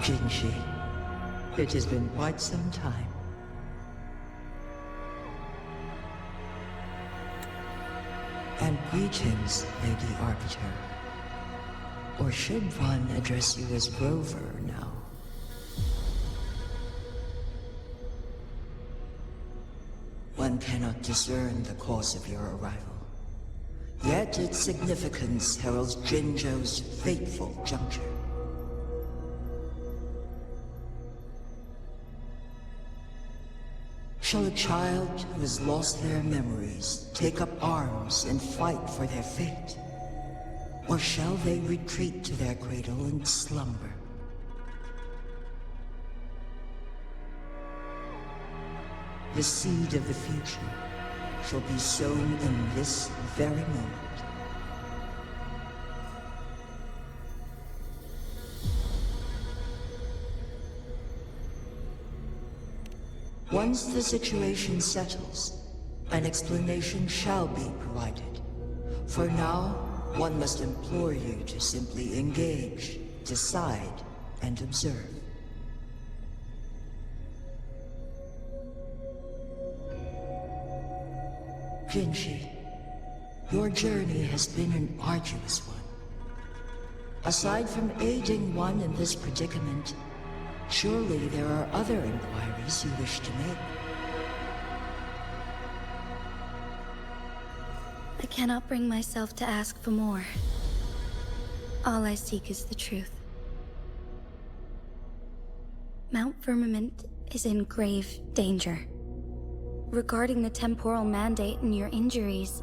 Jinshi, it has been quite some time. And greetings, Lady Arbiter. Or should one address you as Rover now? One cannot discern the cause of your arrival. Yet its significance heralds Jinzhou's fateful juncture. Shall a child who has lost their memories take up arms and fight for their fate? Or shall they retreat to their cradle and slumber? The seed of the future shall be sown in this very moment. Once the situation settles, an explanation shall be provided. For now, one must implore you to simply engage, decide, and observe. Jinshi, your journey has been an arduous one. Aside from aiding one in this predicament, surely there are other inquiries you wish to make. I cannot bring myself to ask for more. All I seek is the truth. Mount Firmament is in grave danger. Regarding the temporal mandate and your injuries,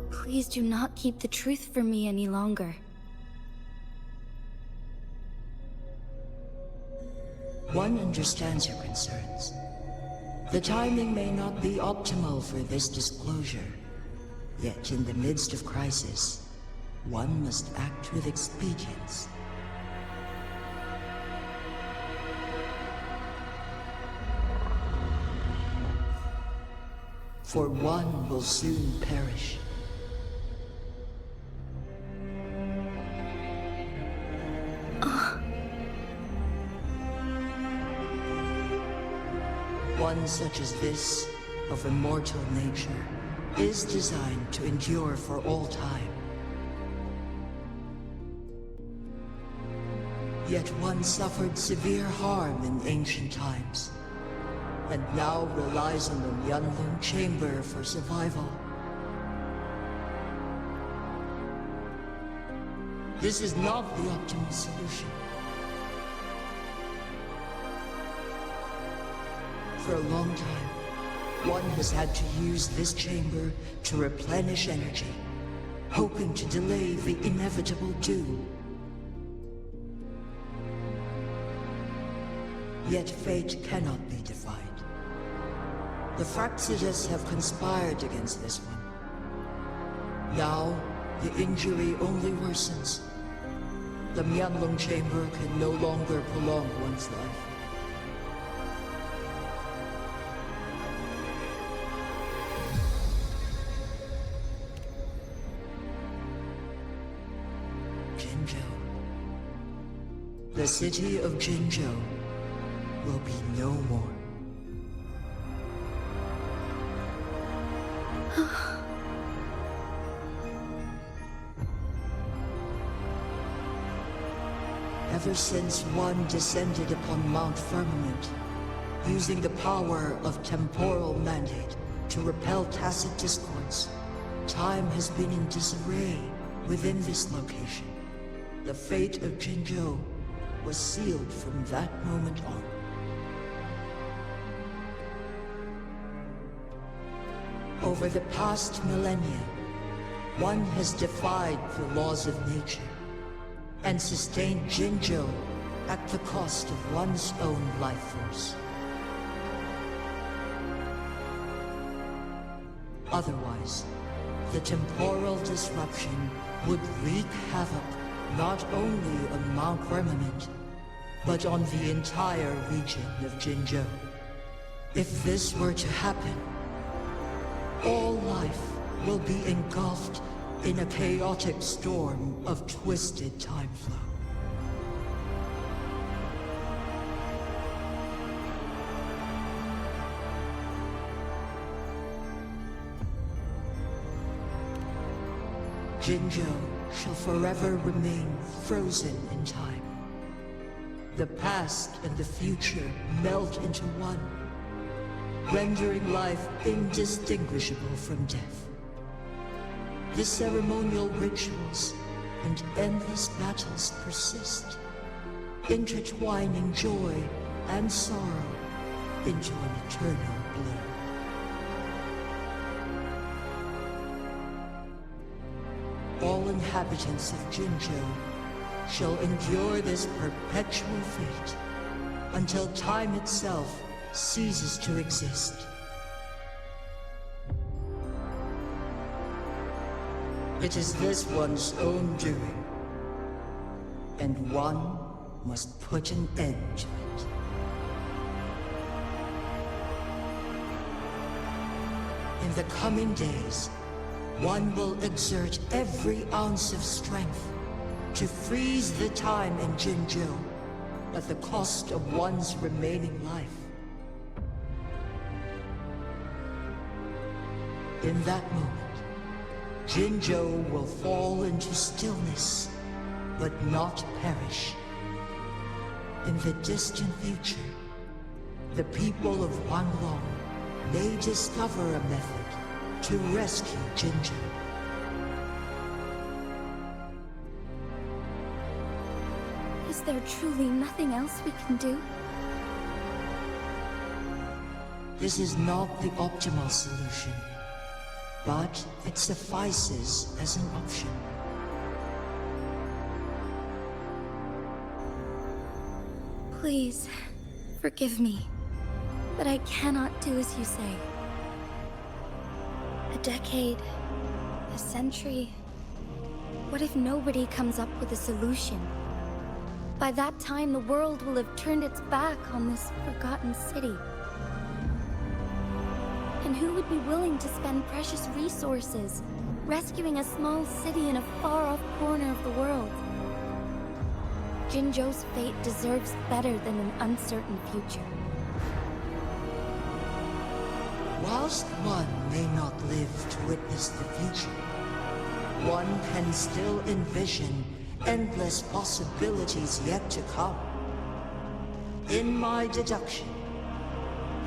please do not keep the truth from me any longer. One understands your concerns. The timing may not be optimal for this disclosure. Yet in the midst of crisis, one must act with expedience. For one will soon perish. One such as this, of immortal nature, is designed to endure for all time. Yet one suffered severe harm in ancient times, and now relies on the Huanglong chamber for survival. This is not the optimal solution. For a long time, one has had to use this chamber to replenish energy, hoping to delay the inevitable doom. Yet fate cannot be defied. The Fraxidas have conspired against this one. Now, the injury only worsens. The Huanglong chamber can no longer prolong one's life. The city of Jinzhou will be no more. Ever since one descended upon Mount Firmament, using the power of temporal mandate to repel tacit discords, time has been in disarray within this location. The fate of Jinzhou was sealed from that moment on. Over the past millennia, one has defied the laws of nature and sustained Jinzhou at the cost of one's own life force. Otherwise, the temporal disruption would wreak havoc not only on Mount Firmament, but on the entire region of Jinzhou. If this were to happen, all life will be engulfed in a chaotic storm of twisted time flow. Jinzhou shall forever remain frozen in time. The past and the future melt into one, rendering life indistinguishable from death. The ceremonial rituals and endless battles persist, intertwining joy and sorrow into an eternal blur. All inhabitants of Jinzhou shall endure this perpetual fate until time itself ceases to exist. It is this one's own doing, and one must put an end to it. In the coming days, one will exert every ounce of strength to freeze the time in Jinzhou at the cost of one's remaining life. In that moment, Jinzhou will fall into stillness, but not perish. In the distant future, the people of Huanglong may discover a method to rescue Jinzhou. Is there truly nothing else we can do? This is not the optimal solution, but it suffices as an option. Please, forgive me, but I cannot do as you say. A decade, a century. What if nobody comes up with a solution? By that time, the world will have turned its back on this forgotten city. And who would be willing to spend precious resources rescuing a small city in a far-off corner of the world? Jinzhou's fate deserves better than an uncertain future. Whilst one may not live to witness the future, one can still envision endless possibilities yet to come. In my deduction,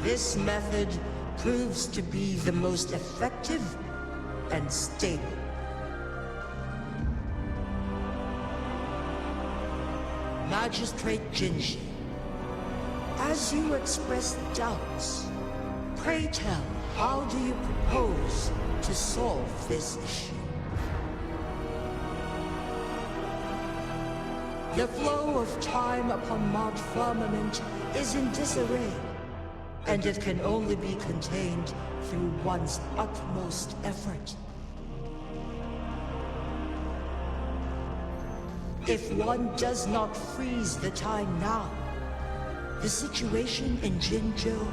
this method proves to be the most effective and stable. Magistrate Jinshi, as you express doubts, pray tell, how do you propose to solve this issue? The flow of time upon Mount Firmament is in disarray, and it can only be contained through one's utmost effort. If one does not freeze the time now, the situation in Jinzhou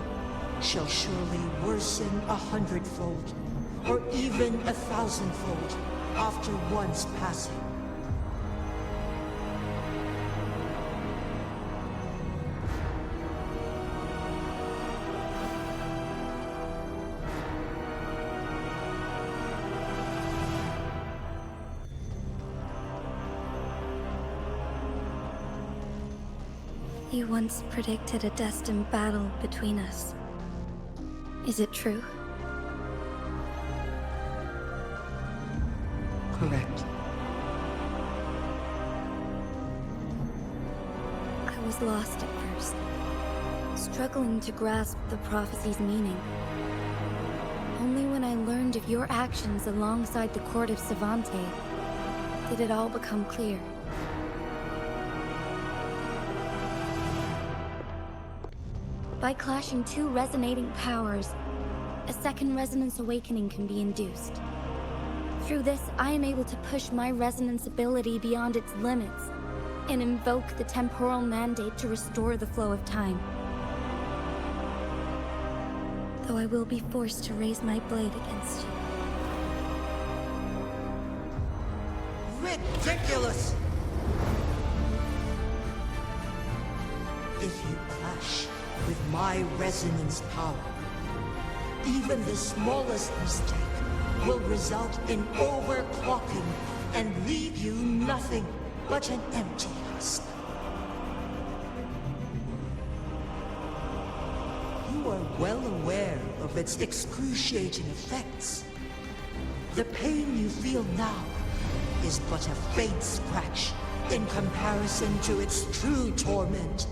shall surely worsen 100-fold, or even 1,000-fold, after one's passing. You once predicted a destined battle between us. Is it true? Correct. I was lost at first, struggling to grasp the prophecy's meaning. Only when I learned of your actions alongside the court of Savante did it all become clear. By clashing two resonating powers, a second resonance awakening can be induced. Through this, I am able to push my resonance ability beyond its limits and invoke the temporal mandate to restore the flow of time. Though I will be forced to raise my blade against you. Ridiculous! If you clash with my resonance power, even the smallest mistake will result in overclocking and leave you nothing but an empty husk. You are well aware of its excruciating effects. The pain you feel now is but a faint scratch in comparison to its true torment.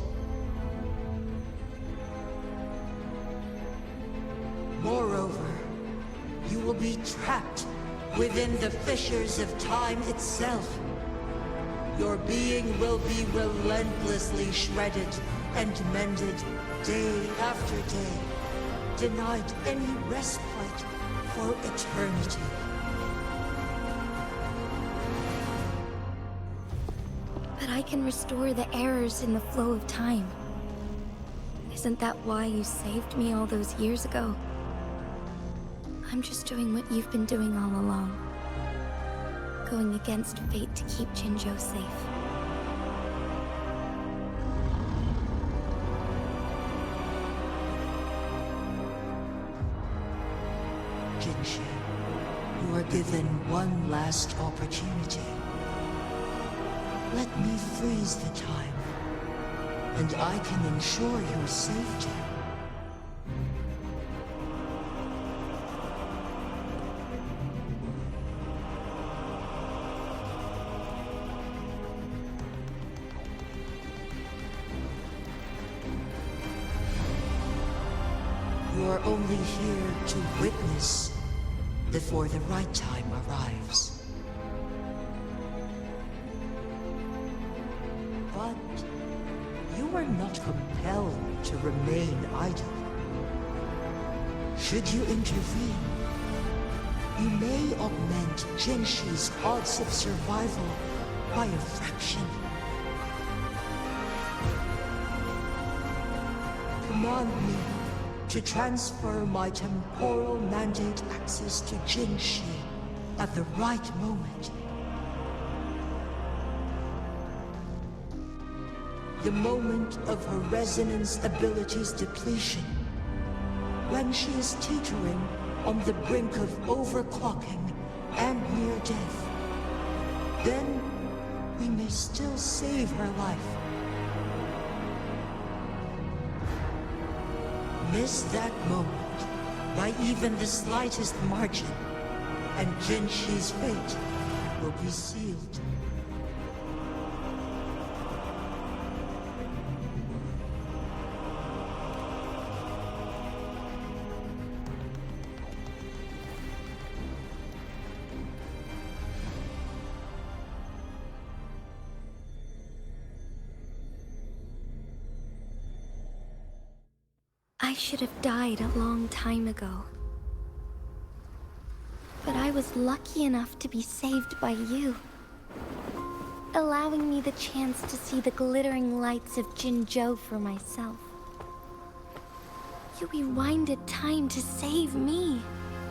Moreover, you will be trapped within the fissures of time itself. Your being will be relentlessly shredded and mended day after day, denied any respite for eternity. But I can restore the errors in the flow of time. Isn't that why you saved me all those years ago? I'm just doing what you've been doing all along. Going against fate to keep Jinzhou safe. Jinshi, you are given one last opportunity. Let me freeze the time, and I can ensure your safety. You are only here to witness before the right time arrives. But you are not compelled to remain idle. Should you intervene, you may augment Jinshi's odds of survival by a fraction. Command me to transfer my temporal mandate access to Jinshi at the right moment. The moment of her resonance ability's depletion, when she is teetering on the brink of overclocking and near death. Then we may still save her life. Miss that moment by even the slightest margin, and Jinshi's fate will be sealed. I should have died a long time ago. But I was lucky enough to be saved by you, allowing me the chance to see the glittering lights of Jinzhou for myself. You rewinded time to save me.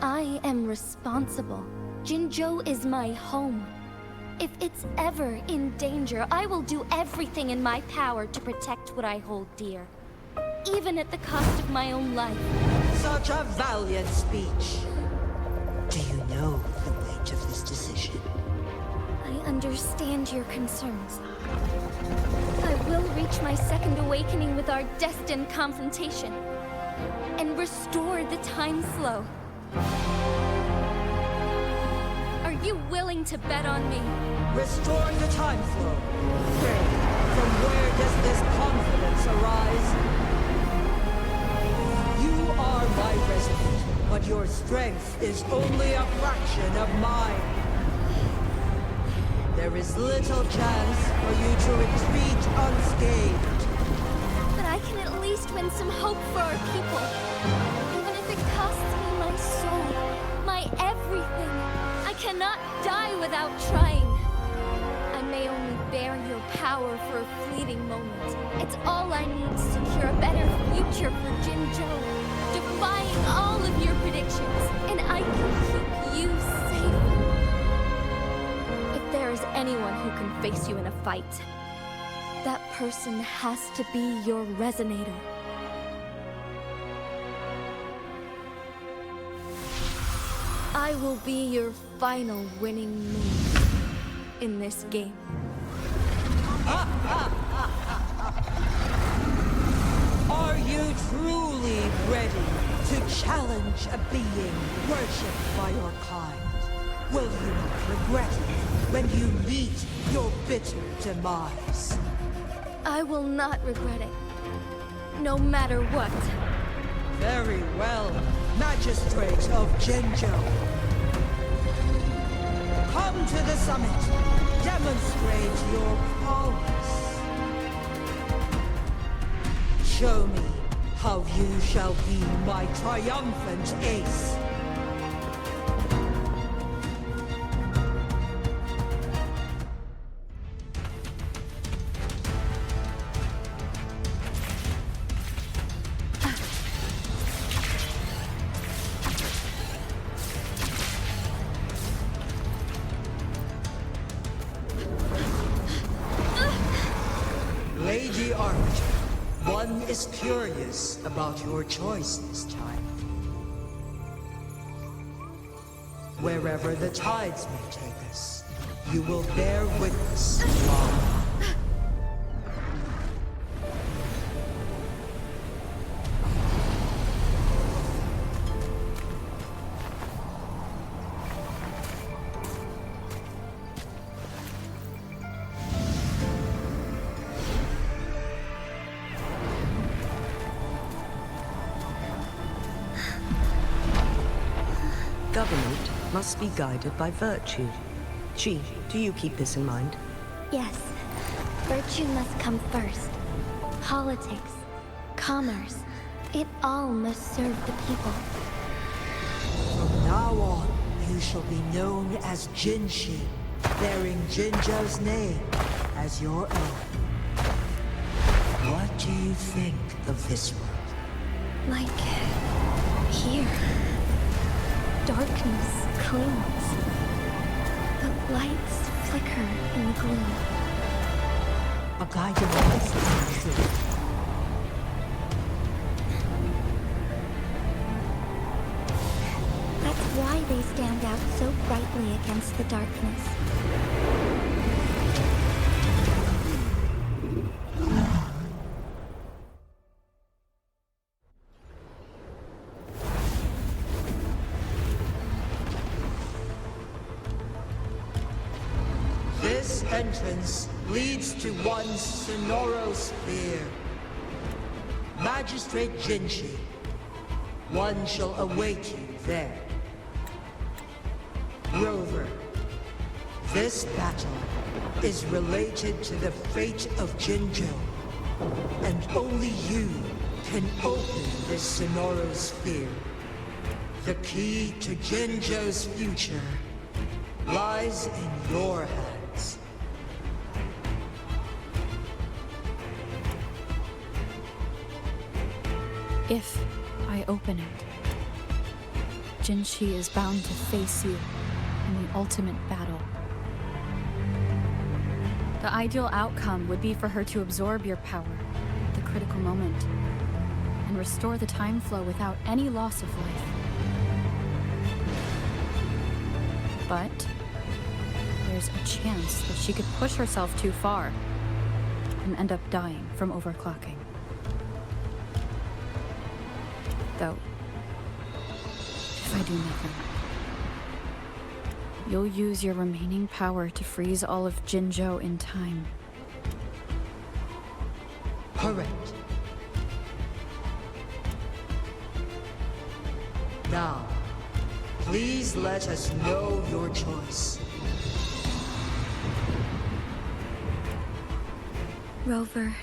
I am responsible. Jinzhou is my home. If it's ever in danger, I will do everything in my power to protect what I hold dear. Even at the cost of my own life. Such a valiant speech. Do you know the weight of this decision? I understand your concerns. I will reach my second awakening with our destined confrontation. And restore the time flow. Are you willing to bet on me? Restore the time flow. From where does this confidence arise? You are my resident, but your strength is only a fraction of mine. There is little chance for you to retreat unscathed. But I can at least win some hope for our people. Even if it costs me my soul, my everything. I cannot die without trying. I may only bear your power for a fleeting moment. It's all I need to secure a better future for Jinzhou, defying all of your predictions, and I can keep you safe. If there is anyone who can face you in a fight, that person has to be your resonator. I will be your final winning move. in this game. Are you truly ready to challenge a being worshipped by your kind? Will you not regret it when you meet your bitter demise? I will not regret it. No matter what. Very well, Magistrate of Jinzhou. Come to the summit. Demonstrate your prowess. Show me how you shall be my triumphant ace. Lady Arbiter, one is curious about your choice this time. Wherever the tides may take us, you will bear witness along. Government must be guided by virtue. Chi, do you keep this in mind? Yes. Virtue must come first. Politics, commerce, it all must serve the people. From now on, you shall be known as Jinshi, bearing Jinzhou's name as your own. What do you think of this world? Like... here. Darkness clings. The lights flicker in the gloom. A guiding light, in truth. That's why they stand out so brightly against the darkness. This entrance leads to one's Sonoro sphere. Magistrate Jinshi, one shall await you there. Rover, this battle is related to the fate of Jinzhou, and only you can open this Sonoro sphere. The key to Jinzhou's future lies in your hands. If I open it, Jinshi is bound to face you in the ultimate battle. The ideal outcome would be for her to absorb your power at the critical moment and restore the time flow without any loss of life. But there's a chance that she could push herself too far and end up dying from overclocking. Though, if I do nothing, you'll use your remaining power to freeze all of Jinzhou in time. Correct. Now, please let us know your choice. Rover.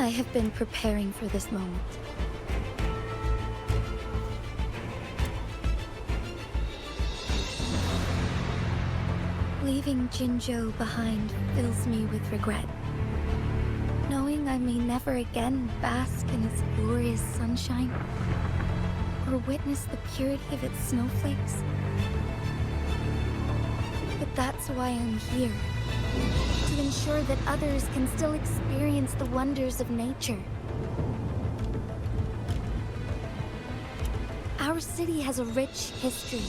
I have been preparing for this moment. Leaving Jinzhou behind fills me with regret. Knowing I may never again bask in its glorious sunshine, or witness the purity of its snowflakes. But that's why I'm here. To ensure that others can still experience the wonders of nature. Our city has a rich history,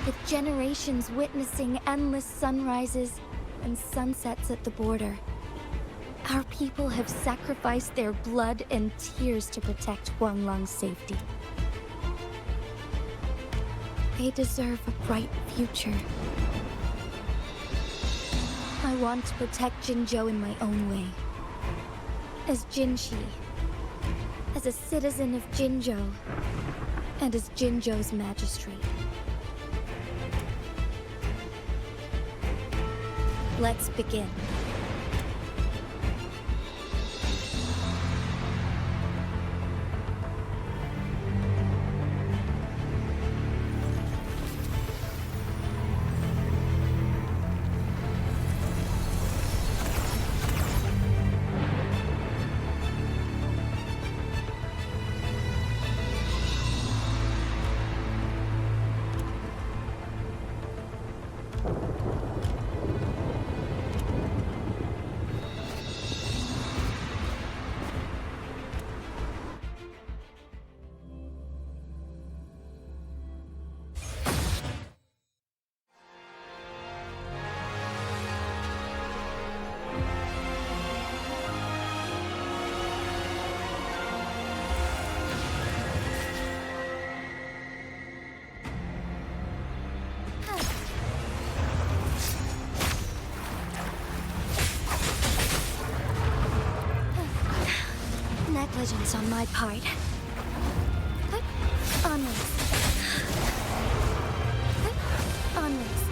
with generations witnessing endless sunrises and sunsets at the border. Our people have sacrificed their blood and tears to protect Huanglong's safety. They deserve a bright future. I want to protect Jinzhou in my own way. As Jinshi, as a citizen of Jinzhou, and as Jinzhou's magistrate. Let's begin. Negligence on my part. Onwards. Onwards.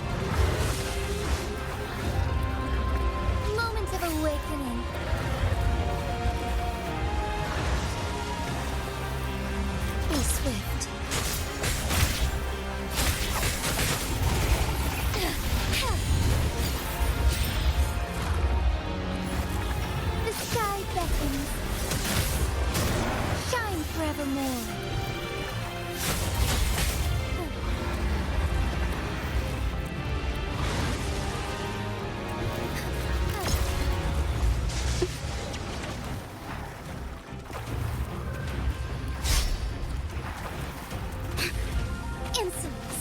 Moment of awakening. Be swift. The sky beckons. Shine forevermore. Insolence.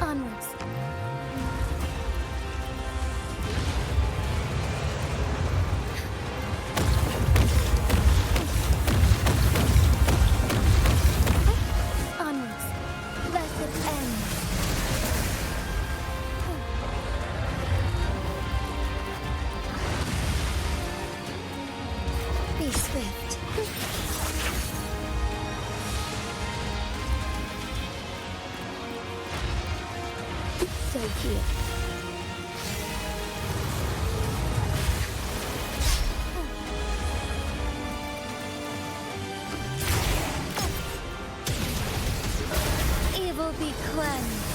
Onwards. Onwards. Blessed end. Be swift. So here. Evil be cleansed.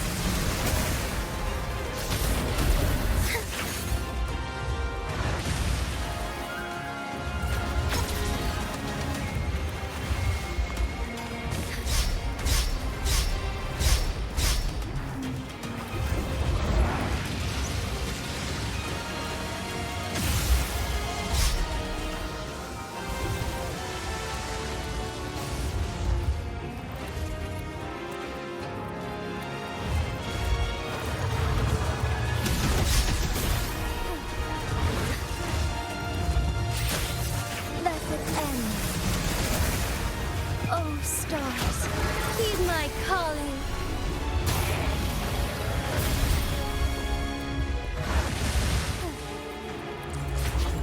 Oh, stars, heed my calling.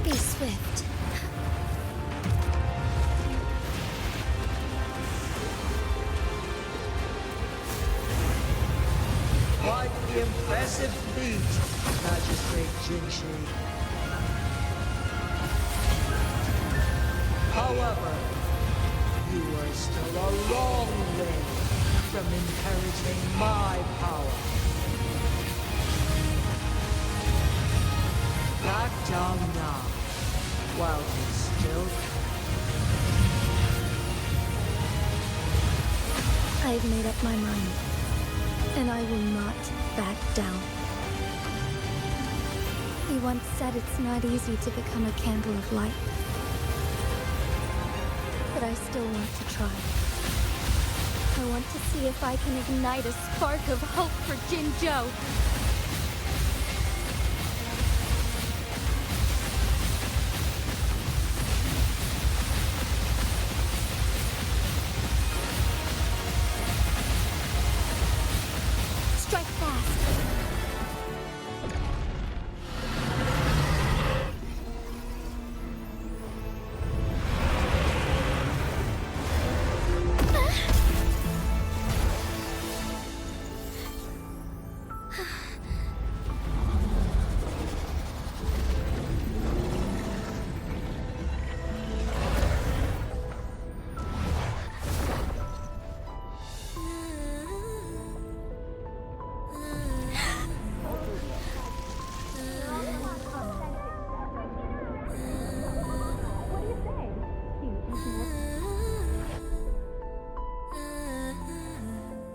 Be swift. Quite the impressive feat, Magistrate Jinshi. However, you are still a long way from inheriting my power. Back down now, while you still can. I've made up my mind, and I will not back down. He once said it's not easy to become a candle of light. But I still want to try. I want to see if I can ignite a spark of hope for Jinzhou. Strike fast.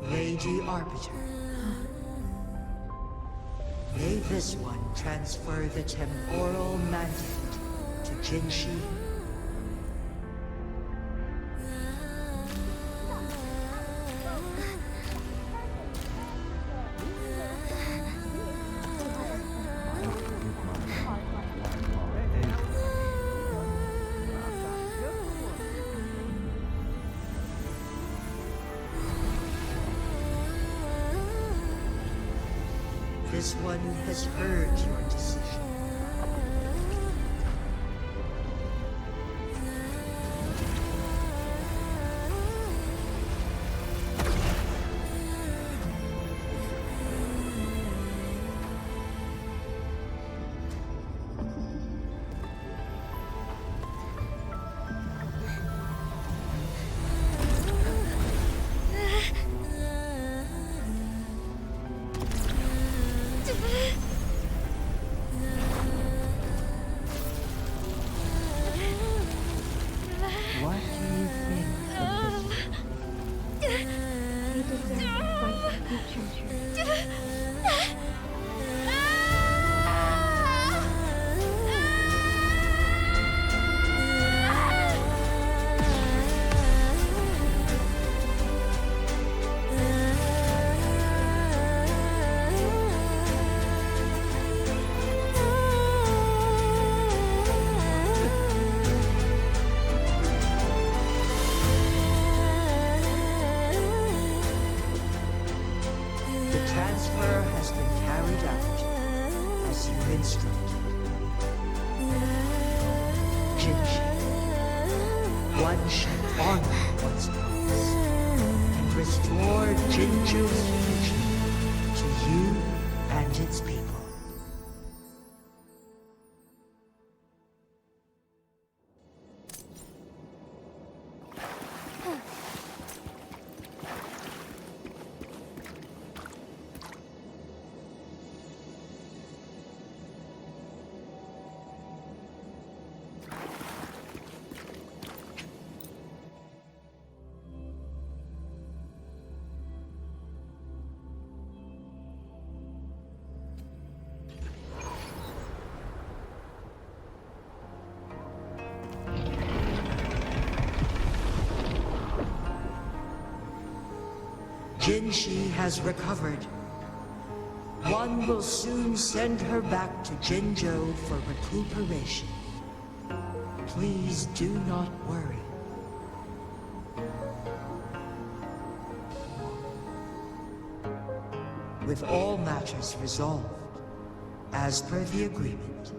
Lady Arbiter. May this one transfer the temporal mandate to Jinshi. This one has heard your decision. What do you think of this? He deserves a bright future. The transfer has been carried out as you instructed. Jinshi, one should honor one's promise and restore Jinzhou's future to you and its people. Jinshi has recovered. One will soon send her back to Jinzhou for recuperation. Please do not worry. With all matters resolved, as per the agreement,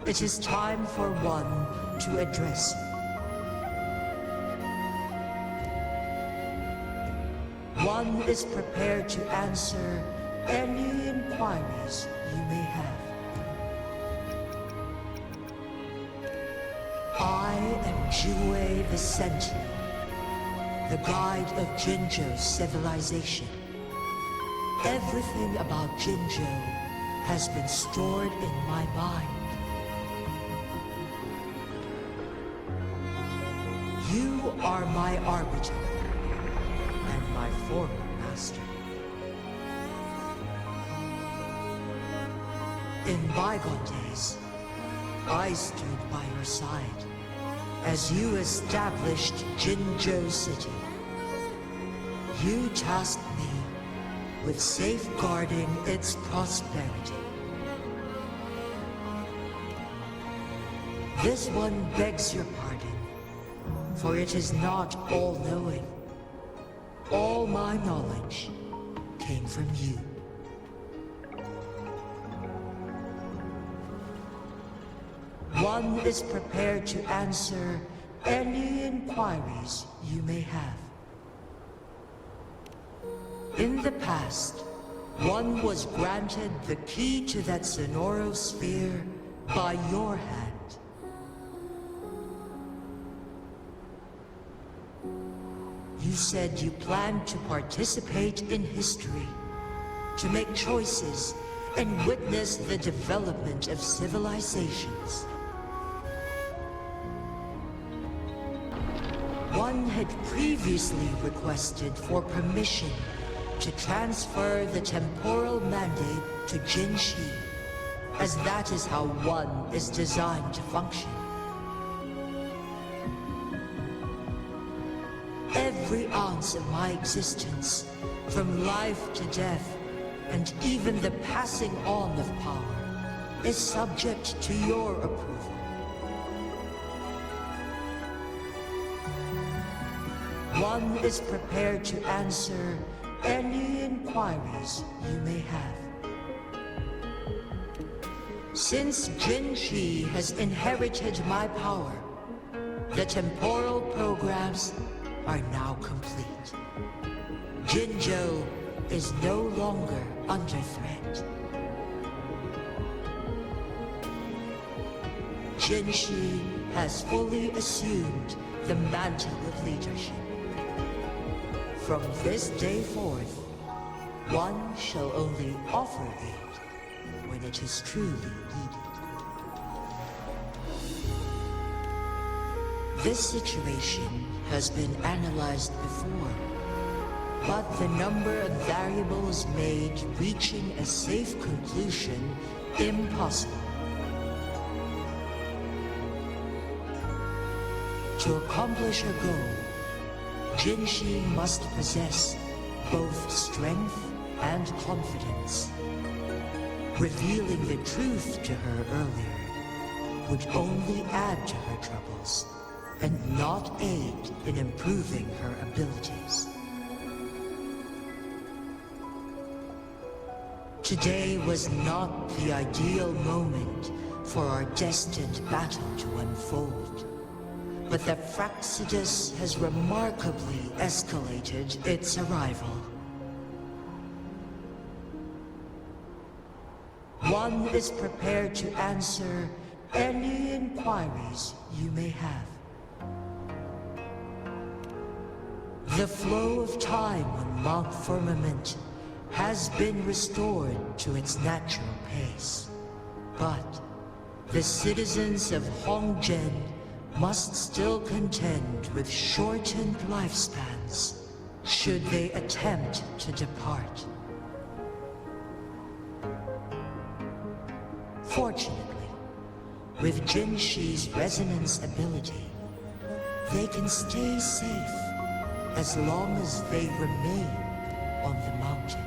it is time for one to address you. One is prepared to answer any inquiries you may have. I am Jiwei the Sentinel, the guide of Jinzhou's civilization. Everything about Jinzhou has been stored in my mind. You are my arbiter, and my former master. In bygone days, I stood by your side as you established Jinzhou City. You tasked me with safeguarding its prosperity. This one begs your pardon, for it is not all-knowing. All my knowledge came from you. One is prepared to answer any inquiries you may have. In the past, one was granted the key to that Sonoro sphere by your hand. You said you planned to participate in history, to make choices and witness the development of civilizations. One had previously requested for permission to transfer the temporal mandate to Jinshi, as that is how one is designed to function. Every ounce of my existence, from life to death, and even the passing on of power, is subject to your approval. One is prepared to answer any inquiries you may have. Since Jinshi has inherited my power, the temporal programs are now complete. Jinzhou is no longer under threat. Jinshi has fully assumed the mantle of leadership. From this day forth, one shall only offer aid when it is truly needed. This situation has been analyzed before, but the number of variables made reaching a safe conclusion impossible. To accomplish her goal, Jinshi must possess both strength and confidence. Revealing the truth to her earlier would only add to her troubles and not aid in improving her abilities. Today was not the ideal moment for our destined battle to unfold, but the Fraxidus has remarkably escalated its arrival. One is prepared to answer any inquiries you may have. The flow of time on Mount Firmament has been restored to its natural pace, but the citizens of Huanglong must still contend with shortened lifespans should they attempt to depart. Fortunately, with Jinshi's resonance ability, they can stay safe as long as they remain on the mountain.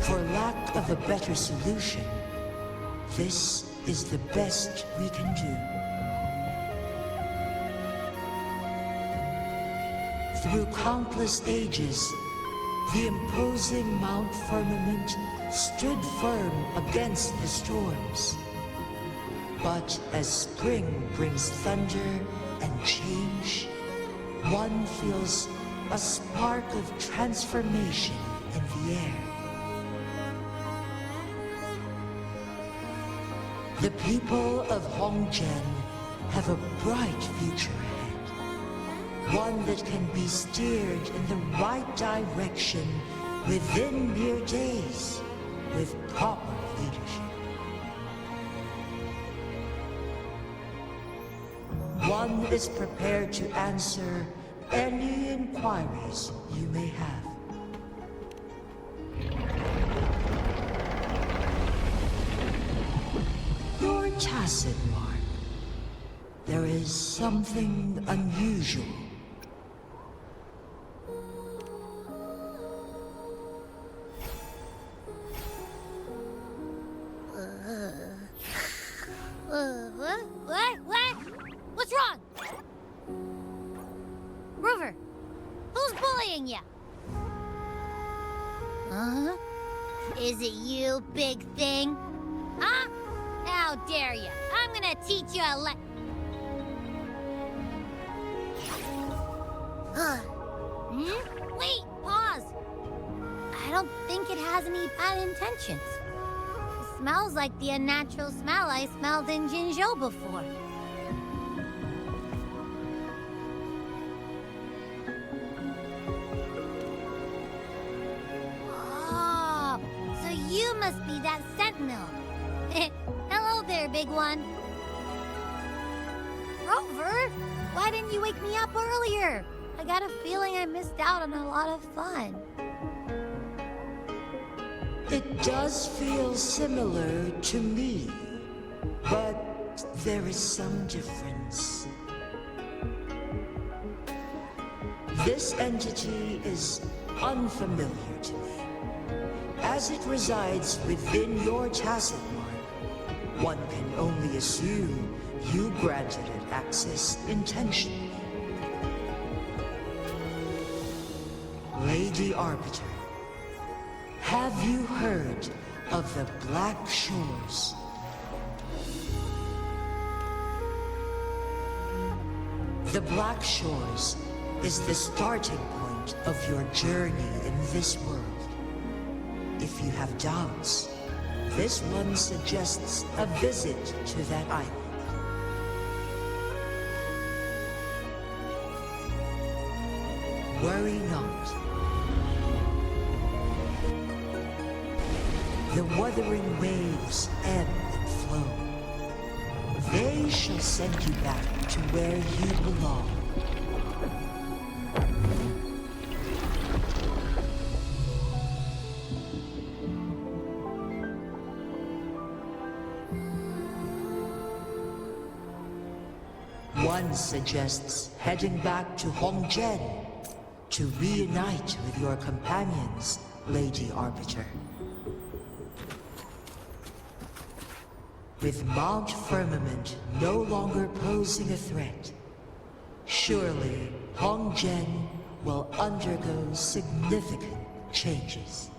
For lack of a better solution, this is the best we can do. Through countless ages, the imposing Mount Firmament stood firm against the storms. But as spring brings thunder and change, one feels a spark of transformation in the air. The people of Hongzhen have a bright future ahead. One that can be steered in the right direction within mere days with proper leadership. One is prepared to answer any inquiries you may have. Your tacit, Mark. There is something unusual. What? What's wrong? Rover, who's bullying you? Huh? Is it you, big thing? Huh? How dare you? I'm gonna teach you a Wait, pause. I don't think it has any bad intentions. It smells like the unnatural smell I smelled in Jinzhou before. Oh, so you must be that sentinel. Hello there, big one. Rover, why didn't you wake me up earlier? I got a feeling I missed out on a lot of fun. It does feel similar to me, but there is some difference. This entity is unfamiliar to me. As it resides within your tacit mark, one can only assume you granted it access intentionally. Lady Arbiter, have you heard of the Black Shores? The Black Shores is the starting point of your journey in this world. If you have doubts, this one suggests a visit to that island. Worry not. The wuthering waves ebb and flow. They shall send you back to where you belong. One suggests heading back to Hongzhen to reunite with your companions, Lady Arbiter. With Mount Firmament no longer posing a threat, surely Hongzhen will undergo significant changes.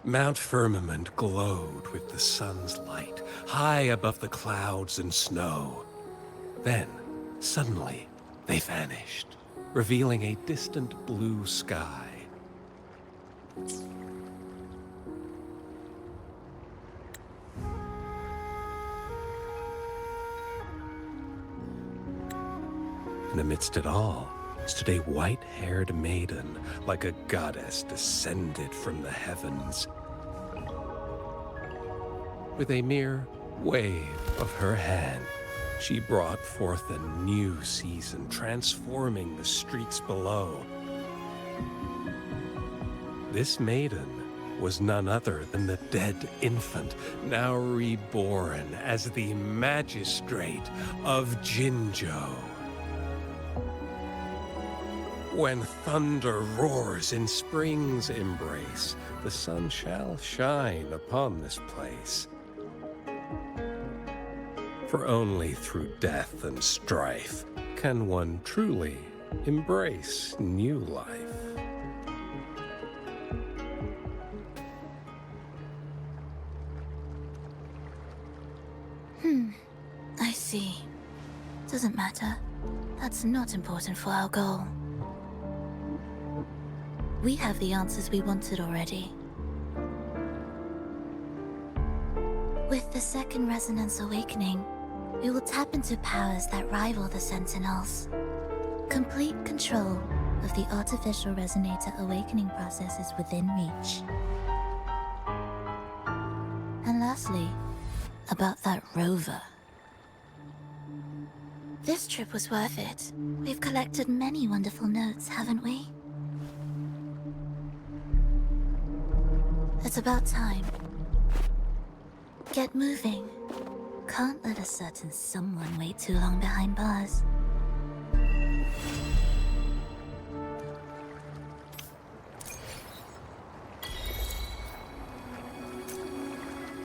Mount Firmament glowed with the sun's light, high above the clouds and snow. Then, suddenly, they vanished. revealing a distant blue sky. And amidst it all stood a white-haired maiden, like a goddess descended from the heavens. With a mere wave of her hand, she brought forth a new season, transforming the streets below. This maiden was none other than the dead infant, now reborn as the magistrate of Jinzhou. When thunder roars in spring's embrace, the sun shall shine upon this place. For only through death and strife can one truly embrace new life. I see. Doesn't matter. That's not important for our goal. We have the answers we wanted already. With the second resonance awakening, we will tap into powers that rival the Sentinels. Complete control of the artificial resonator awakening process is within reach. And lastly, about that rover. This trip was worth it. We've collected many wonderful notes, haven't we? It's about time. Get moving. Can't let a certain someone wait too long behind bars.